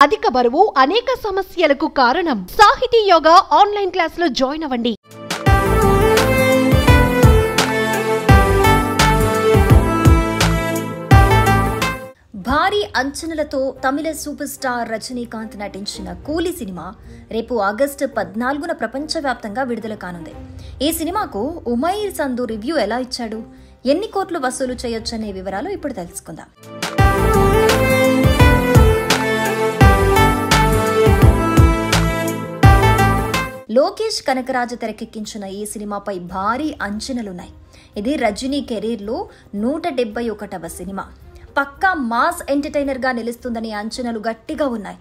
అధిక బరువు అనేక సమస్యలకు కారణం. సాహితీ యోగా ఆన్లైన్ క్లాసులో జాయిన్ అవ్వండి. భారీ అంచనాలతో తమిళ సూపర్ స్టార్ రజనీకాంత్ నటించిన కూలీ సినిమా రేపు ఆగస్టు 14న ప్రపంచవ్యాప్తంగా విడుదల కానుంది. ఈ సినిమాకు ఉమైర్ సంధు రివ్యూ ఎలా ఇచ్చాడు, ఎన్ని కోట్లు వసూలు చేయొచ్చనే వివరాలు ఇప్పుడు తెలుసుకుందాం. లోకేష్ కనకరాజు తెరకెక్కించిన ఈ సినిమాపై భారీ అంచనాలున్నాయి. ఇది రజనీ కెరీర్లో 171వ సినిమా. పక్కా మాస్ ఎంటర్టైనర్ గా నిలుస్తుందనే అంచనాలు గట్టిగా ఉన్నాయి.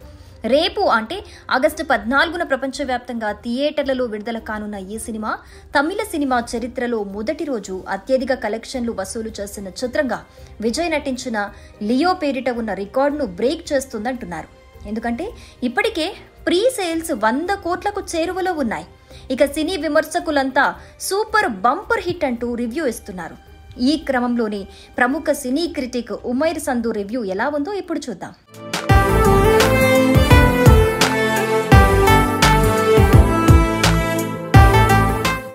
రేపు అంటే ఆగస్టు 14న ప్రపంచవ్యాప్తంగా థియేటర్లలో విడుదల కానున్న ఈ సినిమా తమిళ సినిమా చరిత్రలో మొదటి రోజు అత్యధిక కలెక్షన్లు వసూలు చేసిన చిత్రంగా విజయ్ నటించిన లియో పేరిట ఉన్న రికార్డును బ్రేక్ చేస్తుందంటున్నారు. ఎందుకంటే ఇప్పటికే ప్రీ సేల్స్ 100 కోట్లకు చేరువలో ఉన్నాయి. ఇక సినీ విమర్శకులంతా సూపర్ బంపర్ హిట్ అంటూ రివ్యూ ఇస్తున్నారు. ఈ క్రమంలోనే ప్రముఖ సినీ క్రిటిక్ ఉమైర్ సంధు రివ్యూ ఎలా ఉందో ఇప్పుడు చూద్దాం.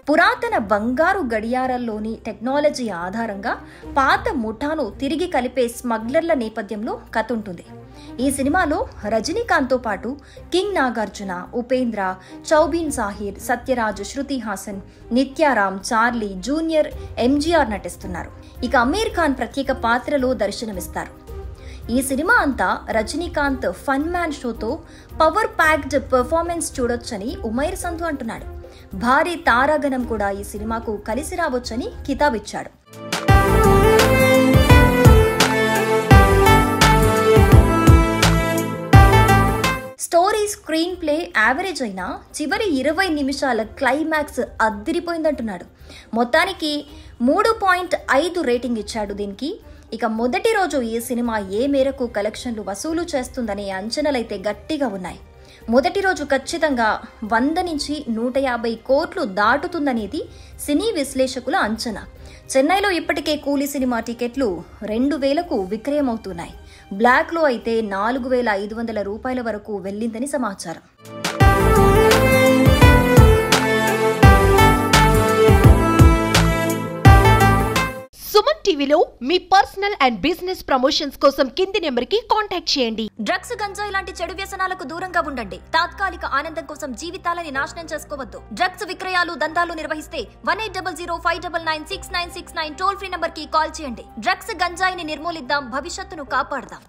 పురాతన బంగారు గడియారాల్లోని టెక్నాలజీ ఆధారంగా పాత ముఠాను తిరిగి కలిపే స్మగ్లర్ల నేపథ్యంలో కథ ఉంటుంది. ఈ సినిమాలో రజనీకాంత్తో పాటు king Nagarjuna, Upendra, చౌబీన్ Sahir, Sathyaraj, Shruti Haasan, Nithyaram, Charlie, junior MGR నటిస్తున్నారు. ఇక అమీర్ ఖాన్ ప్రత్యేక పాత్రలో దర్శనమిస్తారు. ఈ సినిమా అంతా రజనీకాంత్ ఫన్ మ్యాన్ షోతో పవర్ ప్యాక్డ్ పెర్ఫార్మెన్స్ చూడొచ్చని ఉమైర్ సంధు అంటున్నాడు. భారీ తారాగణం కూడా ఈ సినిమాకు కలిసి రావచ్చని కితాబిచ్చాడు. స్టోరీ స్క్రీన్ ప్లే యావరేజ్ అయినా చివరి 20 నిమిషాల క్లైమాక్స్ అద్దిరిపోయిందంటున్నాడు. మొత్తానికి 3.5 రేటింగ్ ఇచ్చాడు దీనికి. ఇక మొదటి రోజు ఈ సినిమా ఏ మేరకు కలెక్షన్లు వసూలు చేస్తుందనే అంచనాలైతే గట్టిగా ఉన్నాయి. మొదటి రోజు ఖచ్చితంగా 100 నుంచి 150 కోట్లు దాటుతుందనేది సినీ విశ్లేషకుల అంచనా. చెన్నైలో ఇప్పటికే కూలీ సినిమా టికెట్లు 2000కు విక్రయమవుతున్నాయి. బ్లాక్లో అయితే 4500 రూపాయల వరకు వెళ్ళిందని సమాచారం. సుమన్ టీవీలో మీ పర్సనల్ అండ్ బిజినెస్ ప్రమోషన్స్ కోసం కింది నెంబర్కి కాంటాక్ట్ చేయండి. డ్రగ్స్, గంజాయి లాంటి చెడు వ్యసనాలకు దూరంగా ఉండండి. తాత్కాలిక ఆనందం కోసం జీవితాలని నాశనం చేసుకోవద్దు. డ్రగ్స్ విక్రయాలు, దందాలు నిర్వహిస్తే 180059996969 టోల్ ఫ్రీ నంబర్ కి కాల్ చేయండి. డ్రగ్స్, గంజాయిని నిర్మూలిద్దాం, భవిష్యత్తును కాపాడదాం.